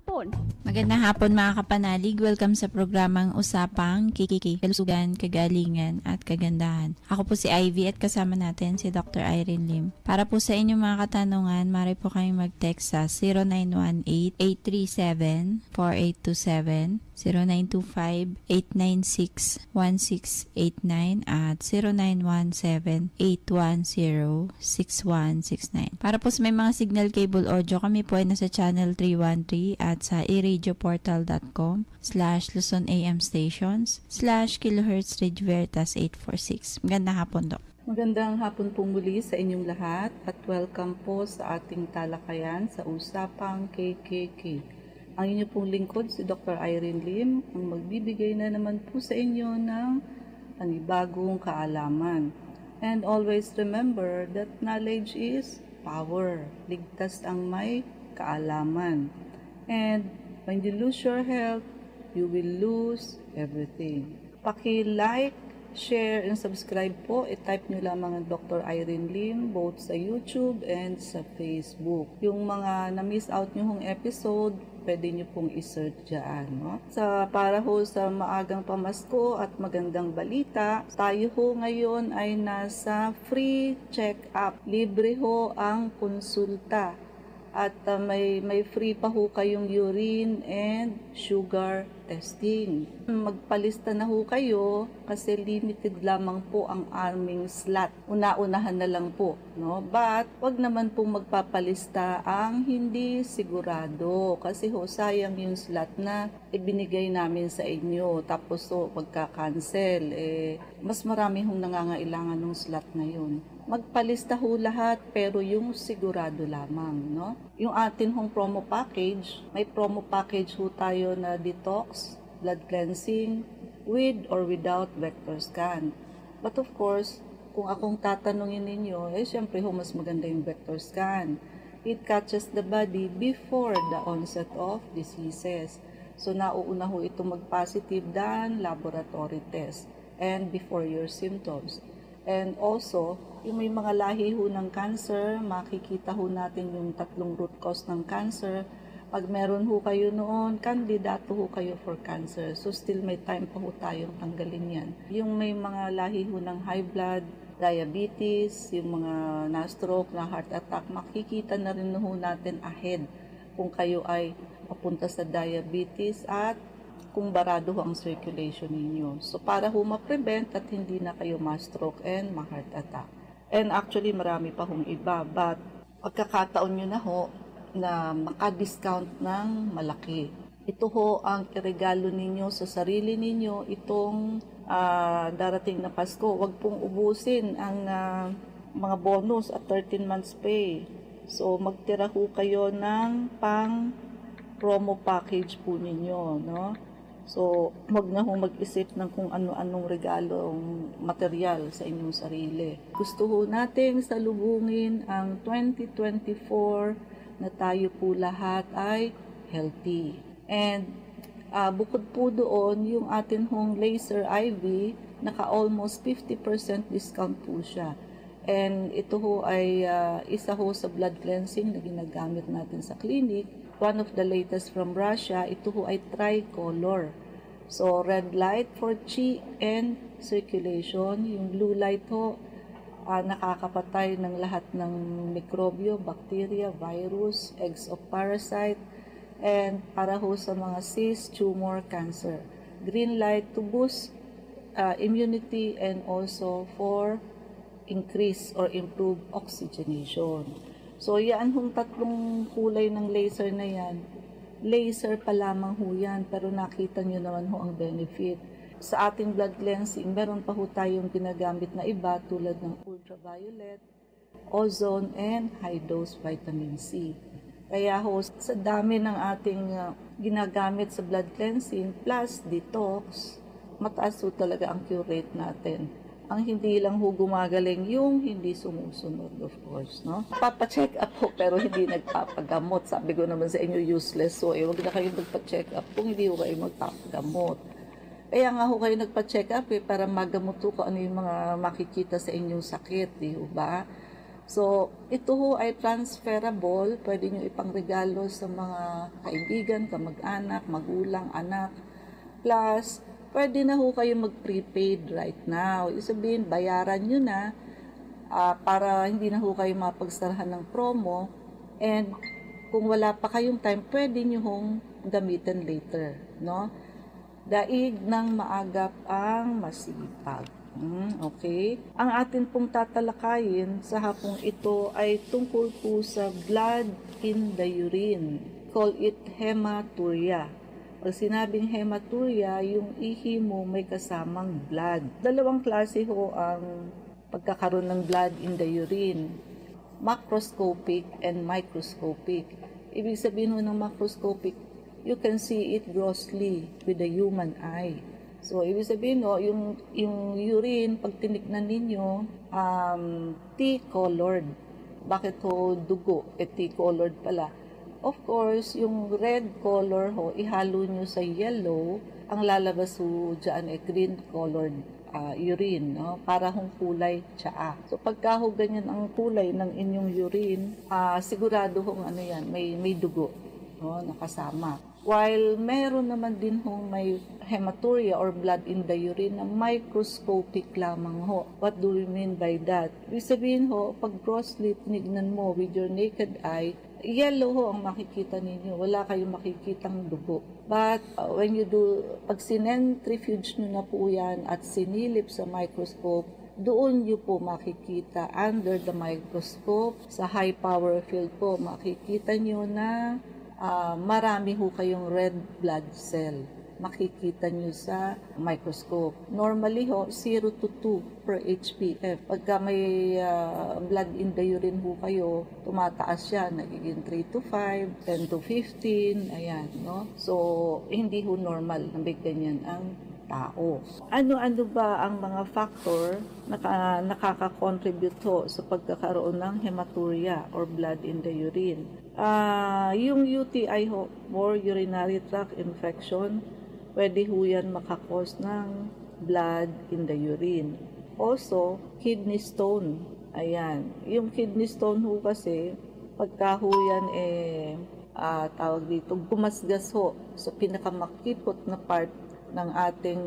hapon. Magandang hapon mga kapanalig. Welcome sa programang Usapang Kikiki, Kalusugan, Kagalingan at Kagandahan. Ako po si Ivy at kasama natin si Dr. Irene Lim. Para po sa inyong mga katanungan, maaari po kayong mag-text sa 0918-837-4827, 0925-896-1689 at 0917-810-6169. Para po sa may mga signal cable audio, kami po ay nasa channel 313 at sa eradioportal.com/Luzon AM stations/kilohertz Radio Veritas 846. Magandang hapon, Dok. Magandang hapon po muli sa inyong lahat at welcome po sa ating talakayan sa Usapang KKK. Ang inyo pong lingkod si Dr. Irene Lim ang magbibigay na naman po sa inyo ng panibagong kaalaman. And always remember that knowledge is power. Ligtas ang may kaalaman. And when you lose your health, you will lose everything. Paki-like, share, and subscribe po. I-type nyo lamang ang Dr. Irene Lim both sa YouTube and sa Facebook. Yung mga na-miss out nyo hong episode, pwede nyo pong i-search dyan. No? Para ho sa maagang pamasko at magandang balita, tayo ho ngayon ay nasa free check-up. Libre ho ang konsulta. At may free pa ho kayong urine and sugar testing. Magpalista na ho kayo kasi limited lamang po ang aming slot. Una-unahan na lang po. No? But wag naman pong magpapalista ang hindi sigurado kasi ho sayang yung slot na ibinigay namin sa inyo. Tapos ho pagka-cancel, mas marami hong nangangailangan ng slot na yun. Magpalista ho lahat pero yung sigurado lamang, no? Yung atin hong promo package, may promo package ho tayo na detox, blood cleansing, with or without vector scan. But of course, kung akong tatanungin ninyo, syempre ho mas maganda yung vector scan. It catches the body before the onset of diseases. So nauuna ho ito mag-positive than laboratory test and before your symptoms. And also, yung may mga lahi ho ng cancer, makikita ho natin yung tatlong root cause ng cancer. Pag meron ho kayo noon, kandidato ho kayo for cancer. So still may time pa ho tayong tanggalin yan. Yung may mga lahi ho ng high blood, diabetes, yung mga na-stroke, na heart attack, makikita na rin ho natin ahead kung kayo ay papunta sa diabetes at kung barado ho ang circulation ninyo. So para ho ma-prevent at hindi na kayo ma-stroke and ma-heart attack. And actually marami pa hong iba, but pagkakataon nyo na ho na maka-discount ng malaki. Ito ho ang iregalo ninyo sa sarili ninyo itong darating na Pasko. Huwag pong ubusin ang mga bonus at 13 months pay. So magtira ho kayo ng pang promo package po ninyo, no? So, huwag na ho mag-isip ng kung ano-anong regalong material sa inyong sarili. Gusto ho nating salubungin ang 2024 na tayo po lahat ay healthy. And bukod po doon, yung atin hong laser IV, naka-almost 50% discount po siya. And ito ho ay isa ho sa blood cleansing na ginagamit natin sa clinic. One of the latest from Russia, ito ho ay tricolor. So, red light for chi and circulation. Yung blue light ho, nakakapatay ng lahat ng mikrobyo, bacteria, virus, eggs of parasite, and para ho sa mga cyst, tumor, cancer. Green light to boost immunity and also for increase or improve oxygenation. So, yan hong tatlong kulay ng laser na yan. Laser pa lamang ho yan, pero nakita nyo naman ho ang benefit. Sa ating blood cleansing, meron pa ho tayong ginagamit na iba tulad ng ultraviolet, ozone, and high-dose vitamin C. Kaya ho, sa dami ng ating ginagamit sa blood cleansing plus detox, mataas ho talaga ang cure rate natin. Ang hindi lang ho gumagaling yung hindi sumusunod, of course, no? Papa-check up ho, pero hindi nagpapagamot. Sabi ko naman sa inyo, useless. So, wag na kayo magpa-check up kung hindi ho kayo magpapagamot. Kaya nga ho kayo nagpa-check up para magamot ho kung ano yung mga makikita sa inyong sakit, di ho ba? So, ito ho ay transferable, pwede nyo ipangregalo sa mga kaibigan, kamag-anak, magulang, anak. Plus, pwede na ho kayo mag-prepaid right now. Ibig sabihin, bayaran nyo na para hindi na ho kayo mapagsarahan ng promo. And kung wala pa kayong time, pwede nyo hong gamitin later. No? Daig ng maagap ang masipag. Okay. Ang atin pong tatalakayin sa hapong ito ay tungkol po sa blood in the urine. Call it hematuria. Pag sinabing hematuria, yung ihi mo may kasamang blood. Dalawang klase ho ang pagkakaroon ng blood in the urine. Macroscopic and microscopic. Ibig sabihin ho ng macroscopic, you can see it grossly with the human eye. So, ibig sabihin, yung urine, pag tinignan ninyo, tea-colored. Bakit ho dugo? Tea-colored pala. Of course, yung red color ho, ihalo nyo sa yellow, ang lalabas ho dyan green-colored urine, no? Para hong kulay tsaa. So, pagka ho ganyan ang kulay ng inyong urine, sigurado hong may dugo, no? Nakasama. While meron naman din hong may hematuria or blood in the urine na microscopic lamang ho. What do we mean by that? Ibig sabihin ho, pag grossly tinignan mo with your naked eye, yellow ho ang makikita ninyo. Wala kayong makikitang dugo. But when you do, pag sinentrifuge nyo na po yan at sinilip sa microscope, doon nyo po makikita under the microscope, sa high power field po, makikita nyo na marami ho kayong red blood cell. Makikita nyo sa microscope. Normally ho, 0 to 2 per HPF. Pagka may blood in the urine ho kayo, tumataas siya. Nagiging 3 to 5, 10 to 15, ayan, no? So, hindi ho normal na may ganyan ang tao. Ano-ano ba ang mga factor na nakaka-contribute ho sa pagkakaroon ng hematuria or blood in the urine? Yung UTI ho, or urinary tract infection, pwede ho yan makakos ng blood in the urine. Also, kidney stone. Ayan. Yung kidney stone ho kasi, pagka ho yan tawag dito, gumasgas ho sa pinakamakipot na part ng ating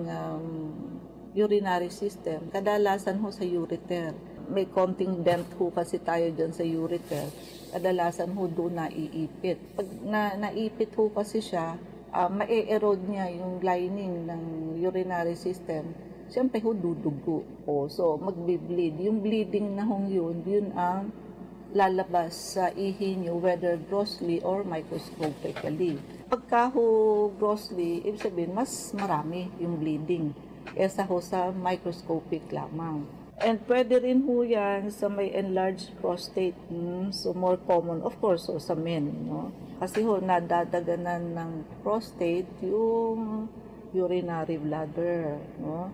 urinary system. Kadalasan ho sa ureter. May konting dent ho kasi tayo dyan sa ureter. Kadalasan ho doon naiipit. Pag naipit ho kasi siya, ma-erode niya yung lining ng urinary system. Siyempre ho dudugo. So magbi-bleed. Yung bleeding na hong yun ang lalabas sa ihi nyo, whether grossly or microscopically. Pagka ho grossly, ibig sabihin, mas marami yung bleeding kesa ho sa microscopic lamang. And pwede rin ho yan sa may enlarged prostate. So more common, of course, so sa men. No? Kasi ho, nadadaganan ng prostate yung urinary bladder. No?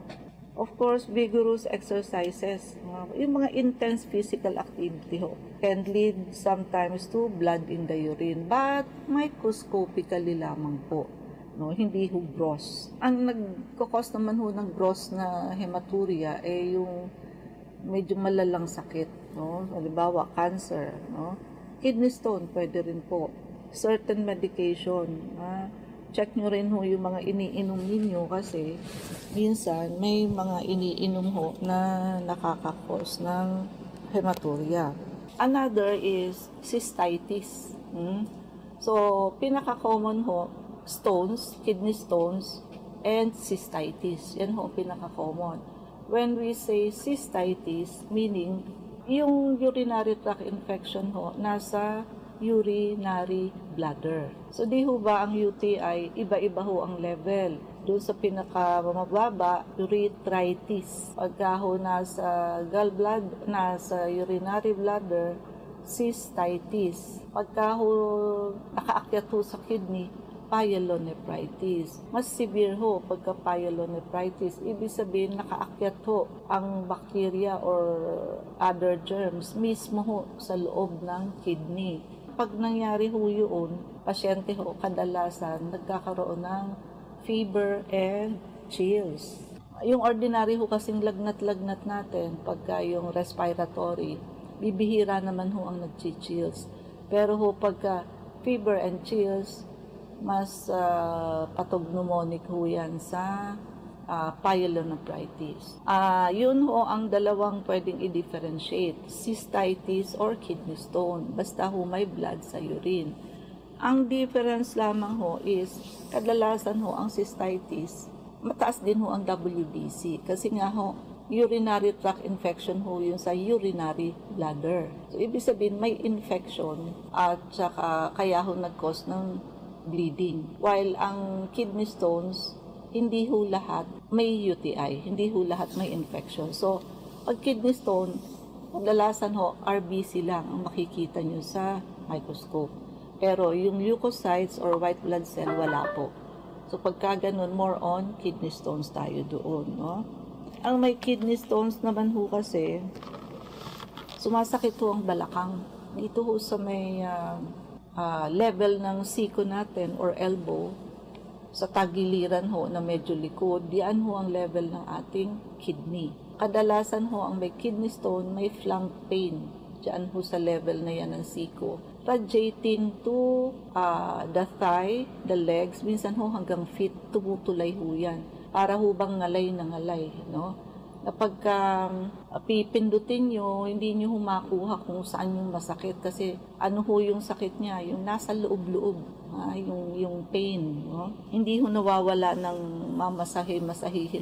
Of course, vigorous exercises, yung mga intense physical activity ho, can lead sometimes to blood in the urine, but microscopically lamang po, no? Hindi ho gross. Ang nagkakos naman ho ng gross na hematuria yung medyo malalang sakit, no? Halimbawa, cancer, no? Kidney stone, pwede rin po. Certain medication, check nyo rin ho yung mga iniinom ninyo kasi minsan may mga iniinom ho na nakakakos ng hematuria. Another is cystitis. So, pinaka-common ho, stones, kidney stones, and cystitis. Yan ho, pinaka-common. When we say cystitis, meaning yung urinary tract infection ho, nasa urinary bladder. So, di ho ba ang UTI, iba-iba ho ang level. Doon sa pinakamababa, urethritis. Pagka ho nasa gallbladder, nasa urinary bladder, cystitis. Pagka ho nakaakyat ho sa kidney, pyelonephritis. Mas severe ho pagka pyelonephritis. Ibig sabihin, nakaakyat ho ang bacteria or other germs mismo ho sa loob ng kidney. Pag nangyari ho yun, pasyente ho kadalasan nagkakaroon ng fever and chills. Yung ordinary ho kasing lagnat-lagnat natin, pagka yung respiratory, bibihira naman ho ang nag-chills. Pero ho pagka fever and chills, mas pathognomonic ho yan sa pyelonephritis. Yun ho ang dalawang pwedeng i-differentiate, cystitis or kidney stone, basta ho may blood sa urine. Ang difference lamang ho is, kadalasan ho ang cystitis, mataas din ho ang WBC kasi nga ho, urinary tract infection ho yun sa urinary bladder. So, ibig sabihin may infection at saka kaya ho nag-cause ng bleeding. While ang kidney stones, hindi ho lahat may UTI, hindi ho lahat may infection. So, pag kidney stone, kadalasan ho RBC lang ang makikita nyo sa microscope. Pero yung leukocytes or white blood cell, wala po. So pagka ganun, more on kidney stones tayo doon, no? Ang may kidney stones naman ho kasi, sumasakit ho ang balakang. Dito ho sa may level ng siko natin or elbow, sa tagiliran ho na medyo likod, diyan ho ang level ng ating kidney. Kadalasan ho ang may kidney stone, may flank pain. Diyan ho sa level na yan ng siko. Radiating to the thigh, the legs, minsan ho hanggang feet, tumutulay ho yan. Para ho bang ngalay na ngalay, no? Kapag pipindutin nyo, hindi nyo humakuha kung saan yung masakit kasi ano ho yung sakit niya, yung nasa loob-loob, yung pain, no? Hindi ho nawawala ng masahihin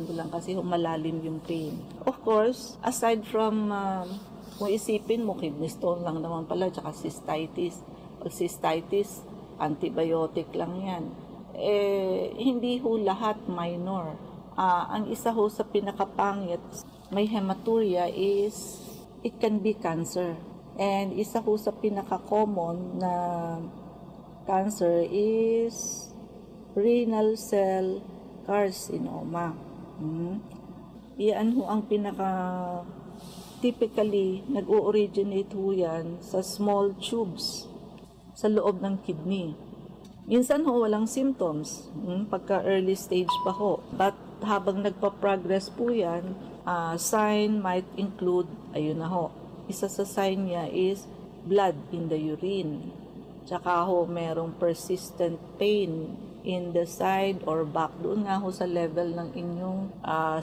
mo lang kasi ho malalim yung pain. Of course, aside from kung isipin mo, kidney stone lang naman pala, tsaka cystitis. Pag cystitis, antibiotic lang yan. Hindi ho lahat minor. Ang isa ho sa pinakapangit, may hematuria is, it can be cancer. And isa ho sa pinaka-common na cancer is renal cell carcinoma. Iyan ho ang typically, nag-o-originate ho yan sa small tubes sa loob ng kidney. Minsan ho, walang symptoms, pagka early stage pa ho. But habang nagpa-progress po yan, sign might include, ayun na ho, isa sa sign niya is blood in the urine. Tsaka ho, merong persistent pain in the side or back, doon nga ho sa level ng inyong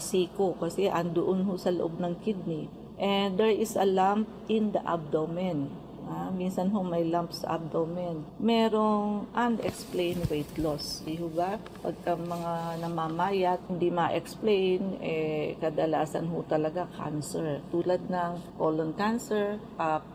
siko kasi andoon ho sa loob ng kidney. And there is a lump in the abdomen. Minsan ho may lump sa abdomen. Merong unexplained weight loss. Di ho ba? Pagka mga namamayat, hindi ma-explain, kadalasan ho talaga cancer. Tulad ng colon cancer,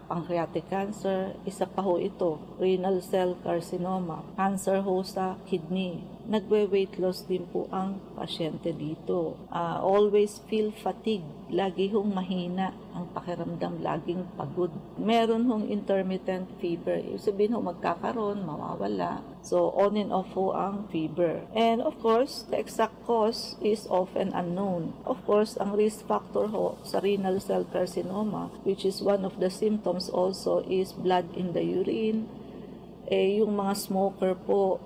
pancreatic cancer, isa pa ho ito, renal cell carcinoma, cancer ho sa kidney. Nagwe-weight loss din po ang pasyente dito. Always feel fatigue. Lagi hong mahina ang pakiramdam, laging pagod. Meron hong intermittent fever. Ibig sabihin ho, magkakaroon, mawawala. So, on and off ho ang fever. And of course, the exact cause is often unknown. Of course, ang risk factor ho sa renal cell carcinoma, which is one of the symptoms also, is blood in the urine. Yung mga smoker po,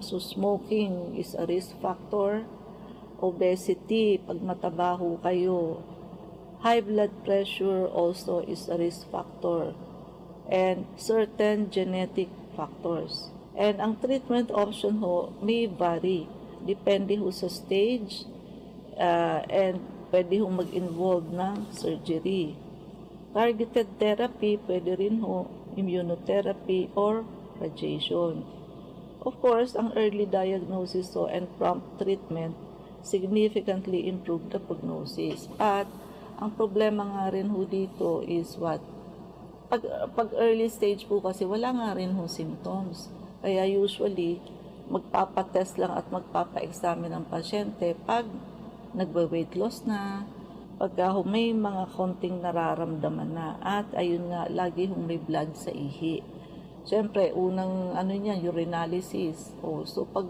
so smoking is a risk factor. Obesity, pag mataba ho kayo. High blood pressure also is a risk factor. And certain genetic factors. And ang treatment option ho may vary. Depende ho sa stage and pwede ho mag-involve ng surgery. Targeted therapy, pwede rin ho immunotherapy or radiation. Of course, ang early diagnosis and prompt treatment significantly improve the prognosis. At ang problema nga rin ho dito is what? Pag early stage po kasi wala nga rin ho symptoms. Kaya usually, magpapatest lang at magpapa-examine ang pasyente pag nagwe-weight loss na, pag may mga konting nararamdaman na, at ayun nga, lagi hong may blood sa ihi. Siyempre, unang urinalysis. So, pag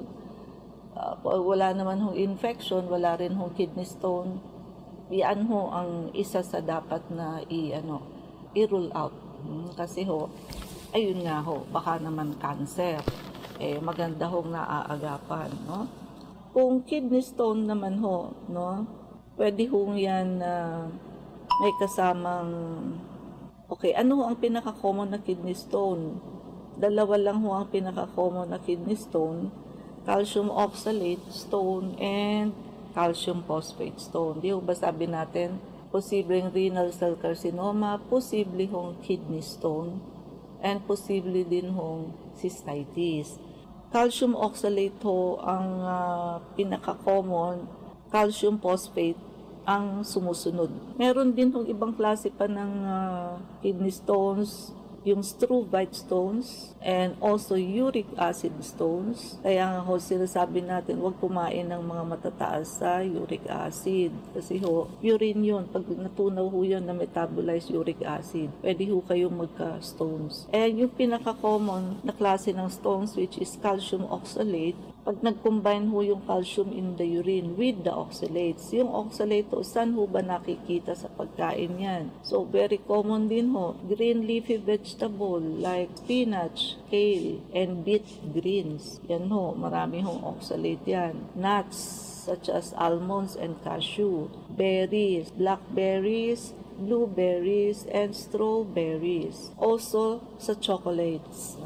wala naman hong infection, wala rin hong kidney stone, yan ho ang isa sa dapat na i-rule out. Kasi ho, ayun nga ho, baka naman cancer. Maganda hong naaagapan, no? Kung kidney stone naman ho, no, pwede hong yan may kasamang Okay, ano ho ang pinaka-common na kidney stone? Dalawa lang ho ang pinaka-common na kidney stone, calcium oxalate stone and calcium phosphate stone. Di ho ba sabi natin, posibleng renal cell carcinoma, posible hong kidney stone, and posible din hong cystitis. Calcium oxalate ho ang pinaka-common, calcium phosphate ang sumusunod. Meron din hong ibang klase pa ng kidney stones, yung struvite stones, and also uric acid stones. Kaya nga ho sinasabi natin, huwag kumain ng mga matataas sa uric acid. Kasi ho, urine yun. Pag natunaw ho yun na metabolize uric acid, pwede ho kayong magka-stones. And yung pinaka-common na klase ng stones, which is calcium oxalate, pag nag-combine ho yung calcium in the urine with the oxalates, yung oxalate ho, saan ho ba nakikita sa pagkain yan? So, very common din ho, green leafy vegetable like spinach, kale, and beet greens. Yan ho, marami hong oxalate yan. Nuts, such as almonds and cashew, berries, blackberries, blueberries, and strawberries. Also, sa chocolates.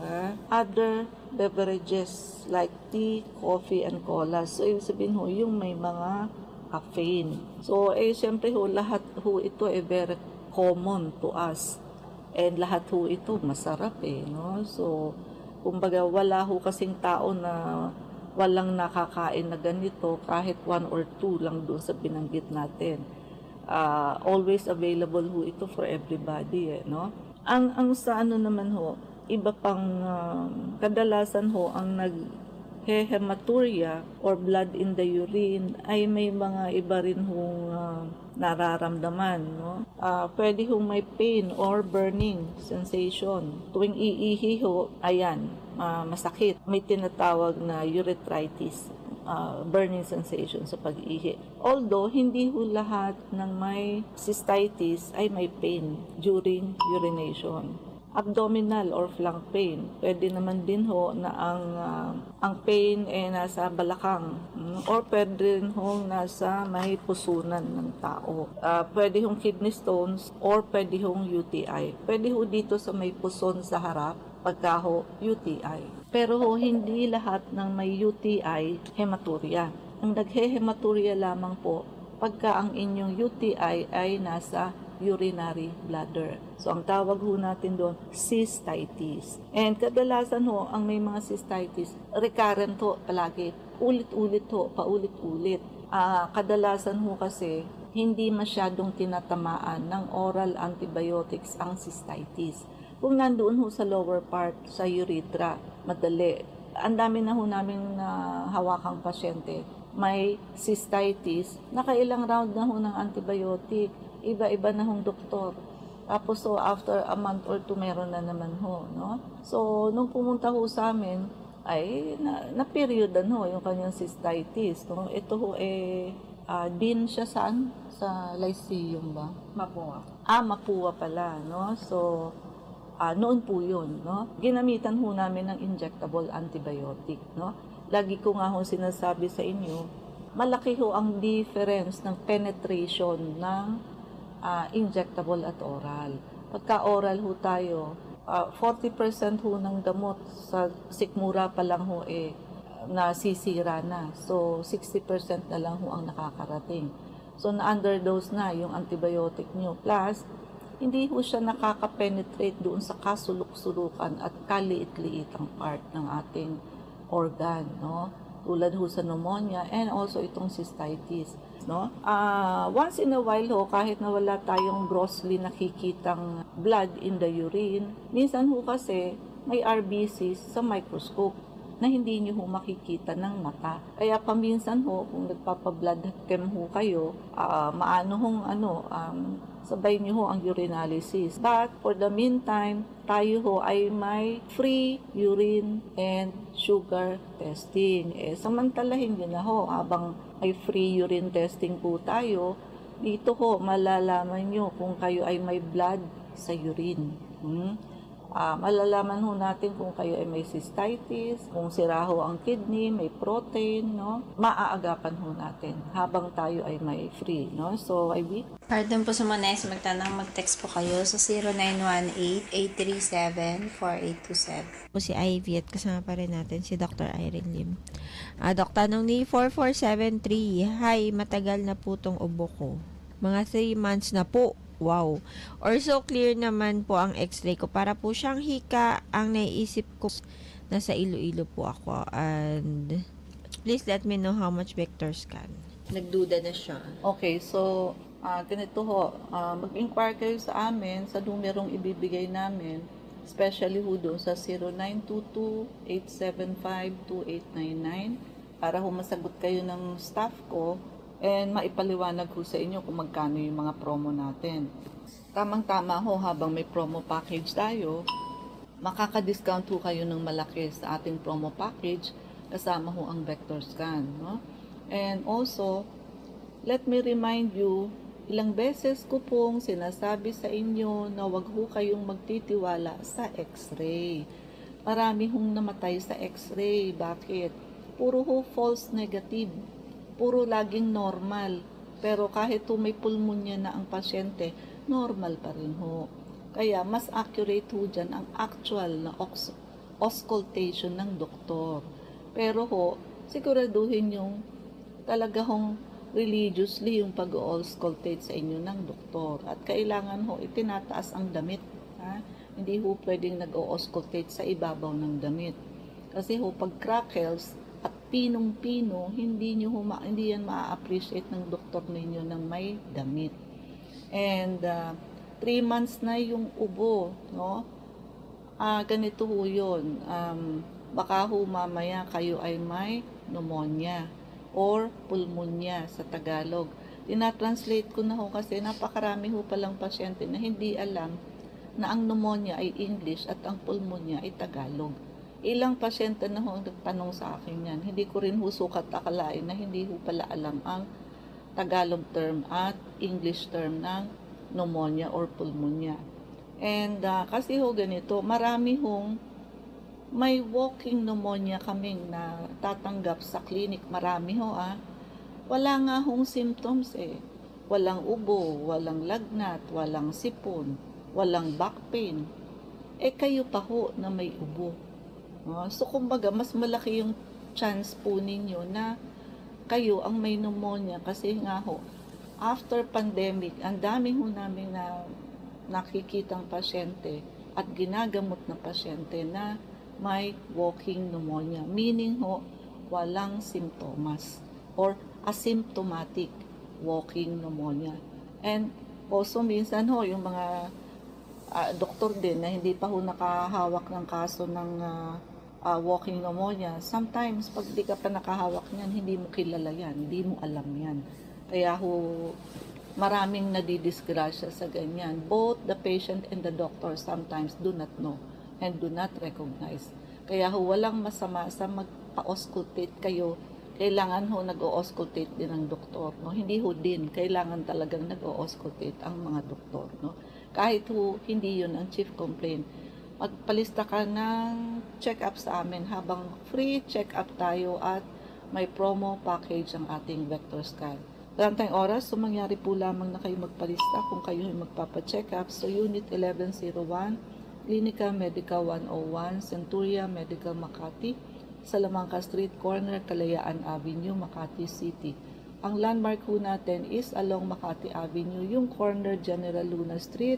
Other beverages like tea, coffee, and cola. So, ibig sabihin ho, yung may mga caffeine. So, syempre ho, lahat ho ito very common to us. And lahat ho ito masarap no? So, kumbaga, wala ho kasing tao na walang nakakain na ganito, kahit 1 or 2 lang doon sa binanggit natin. Always available ho ito for everybody no? Ang sa ano naman ho, iba pang kadalasan ho ang hematuria or blood in the urine ay may mga iba rin hong nararamdaman no? Pwede hong may pain or burning sensation tuwing iihi ho, ayan, masakit, may tinatawag na urethritis, burning sensation sa pag-ihi. Although, hindi ho lahat ng may cystitis ay may pain during urination. Abdominal or flank pain, pwede naman din ho na ang pain ay nasa balakang or pwede rin ho nasa may pusunan ng tao. Pwede hong kidney stones or pwede hong UTI. Pwede ho dito sa may puson sa harap, pagka ho UTI. Pero ho, hindi lahat ng may UTI hematuria. Ang naghe-hematuria lamang po pagka ang inyong UTI ay nasa urinary bladder. So, ang tawag ho natin doon, cystitis. And kadalasan ho, ang may mga cystitis, recurrent ho palagi. Ulit-ulit ho, paulit-ulit. Kadalasan ho kasi, hindi masyadong tinatamaan ng oral antibiotics ang cystitis. Kung nandoon ho sa lower part, sa urethra, madali. Ang dami na ho namin hawakang pasyente. May cystitis, nakailang round na ho ng antibiotic. Iba-iba na hong doktor. Tapos so after a month or 2 meron na naman ho, no? So nung pumunta ho sa amin ay na-periodan ho yung kanyang cystitis, no? Ito ho din siya saan? Sa Lyceum ba? Mapua. Mapua pala, no? So noon po yun, no? Ginamitan ho namin ng injectable antibiotic, no? Lagi ko nga ho sinasabi sa inyo, malaki ho ang difference ng penetration ng injectable at oral. Pagka oral ho tayo, 40% ho ng gamot sa sikmura pa lang ho nasisira na. So, 60% na lang ho ang nakakarating. So, na-underdose na yung antibiotic nyo. Plus, hindi ho siya nakaka-penetrate doon sa kasulok-sulukan at kaliit-liitang part ng ating organ, no? Tulad ho sa pneumonia and also itong cystitis, no? Once in a while ho, kahit na wala tayong grossly nakikitang blood in the urine, minsan ho kasi may RBCs sa microscope na hindi nyo ho makikita ng mata. Kaya paminsan ho, kung nagpapa-blood chem ho kayo, sabay nyo ho ang urinalysis. But for the meantime, tayo ho ay may free urine and sugar testing. Samantalahin nyo na ho, habang may free urine testing po tayo, dito ho malalaman nyo kung kayo ay may blood sa urine. malalaman ho natin kung kayo ay may cystitis, kung sira ho ang kidney, may protein, no? Maaagapan ho natin habang tayo ay may free, no? So, Ivy? Pardon po sa mga nais magtanong, mag-text po kayo sa 0918-837-4827. Po si Ivy at kasama pa rin natin si Dr. Irene Lim. Dok, tanong ni 4473, Hi, matagal na po tong ubo ko. Mga 3 months na po. Wow. Or so clear naman po ang x-ray ko. Para po siyang hika, ang naiisip ko nasa Iloilo po ako. And please let me know how much vector scan. Nagduda na siya. Okay, so ganito ho, mag-inquire kayo sa amin sa numerong ibibigay namin, especially ho doon sa 0922-875-2899 para ho masagot kayo ng staff ko and maipaliwanag ho sa inyo kung magkano yung mga promo natin. Tamang-tama ho, habang may promo package tayo, makaka-discount ho kayo ng malaki sa ating promo package, kasama ho ang vector scan. No? And also, let me remind you, ilang beses ko pong sinasabi sa inyo na wag ho kayong magtitiwala sa x-ray. Marami hong namatay sa x-ray. Bakit? Puro ho false negative. Puro laging normal. Pero kahit may pulmonya na ang pasyente, normal pa rin ho. Kaya mas accurate ho dyan ang actual na auscultation ng doktor. Pero ho, siguraduhin yung talaga hong religiously yung pag-auscultate sa inyo ng doktor. At kailangan ho, itinataas ang damit. Ha? Hindi ho pwedeng nag-auscultate sa ibabaw ng damit. Kasi ho, pag crackles, at pinong-pino, hindi yan ma-appreciate ng doktor ninyo ng may damit. And 3 months na yung ubo, no? Ganito ho yun. Baka ho mamaya kayo ay may pneumonia or pulmonya sa Tagalog. Tinatranslate ko na ho kasi napakarami ho palang pasyente na hindi alam na ang pneumonia ay English at ang pulmonya ay Tagalog. Ilang pasyente na ho ang nagtanong sa akin yan. Hindi ko rin ho sukat akalain na hindi ho pala alam ang Tagalog term at English term ng pneumonia or pulmonya. And kasi ho ganito, marami hong may walking pneumonia kaming na tatanggap sa clinic. Marami ho Wala nga hong symptoms eh. Walang ubo, walang lagnat, walang sipon, walang back pain. Kayo pa ho na may ubo. So, kumbaga, mas malaki yung chance po ninyo na kayo ang may pneumonia kasi nga ho, after pandemic, ang dami ho namin na nakikitang pasyente at ginagamot na pasyente na may walking pneumonia. Meaning ho, walang simptomas or asymptomatic walking pneumonia. And also, minsan ho, yung mga doktor din na hindi pa ho nakahawak ng kaso ng walking pneumonia, sometimes pag di ka pa nakahawak niyan, hindi mo kilala yan, hindi mo alam yan. Kaya ho, maraming nadidisgrasya sa ganyan. Both the patient and the doctor sometimes do not know and do not recognize. Kaya ho, walang masama sa magpa-auscultate kayo. Kailangan ho nag-o-auscultate din ang doktor. No? Hindi ho din, kailangan talagang nag-o-auscultate ang mga doktor. No? Kahit ho, hindi yun ang chief complaint. Magpalista ka ng check-up sa amin habang free check-up tayo at may promo package ang ating vector scan. Walang tayong oras, so mangyari po lamang na kayo magpalista kung kayo ay magpapa-check-up. So Unit 1101, Clinica Medica 101, Centuria Medical Makati, Salamanca Street Corner, Kalayaan Avenue, Makati City. Ang landmark ho natin is along Makati Avenue, yung corner General Luna Street.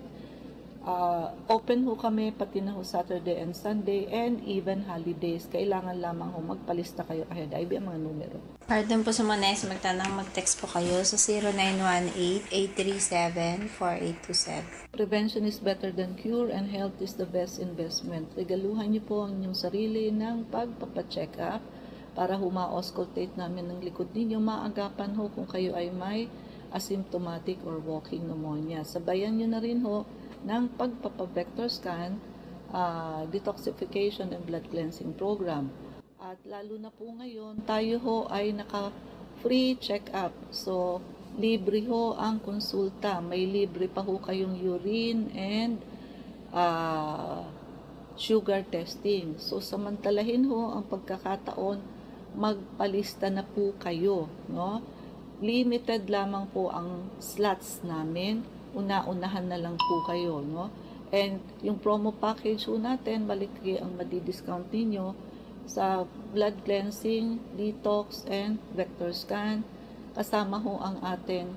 Open ho kami pati na ho Saturday and Sunday and even holidays. Kailangan lamang ho magpalista kayo ahead. Ay ang mga numero. Pardon po sa mga nais magtanong, mag-text po kayo sa 0918-837-4827. Prevention is better than cure and health is the best investment. Regaluhan niyo po ang inyong sarili ng pagpapacheck up para huma-auscultate namin ng likod ninyo. Maagapan ho kung kayo ay may asymptomatic or walking pneumonia. Sabayan nyo na rin ho ng pagpapavector scan, detoxification and blood cleansing program. At lalo na po ngayon, tayo ho ay naka-free check-up. So, libre ho ang konsulta. May libre pa ho kayong urine and sugar testing. So samantalahin ho ang pagkakataon, magpalista na po kayo, no? Limited lamang po ang slots namin. Una-unahan na lang po kayo, no? And yung promo package ho natin, malaki ang madi-discount ninyo sa blood cleansing, detox, and vector scan. Kasama ho ang ating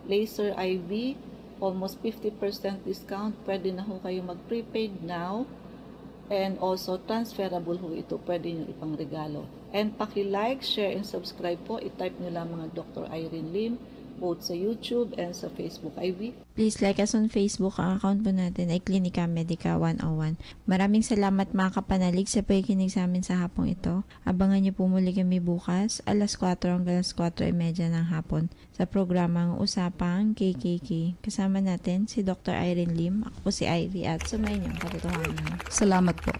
laser IV, almost 50% discount. Pwede na ho kayo mag-prepaid now. And also, transferable ho ito. Pwede nyo ipang regalo. And paki-like, share, and subscribe po. I-type nyo lang mga Dr. Irene Lim, both sa YouTube and sa Facebook. IV. Please like us on Facebook. Ang account po natin ay Klinika Medica 101. Maraming salamat mga kapanalig sa pakikinig sa amin sa hapong ito. Abangan niyo po muli kami bukas, alas 4 hanggang alas 4:30 ng hapon sa programang Usapang KKK. Kasama natin si Dr. Irene Lim. Ako po si Ivy at sumayin niyo ang katotohanan. Salamat po.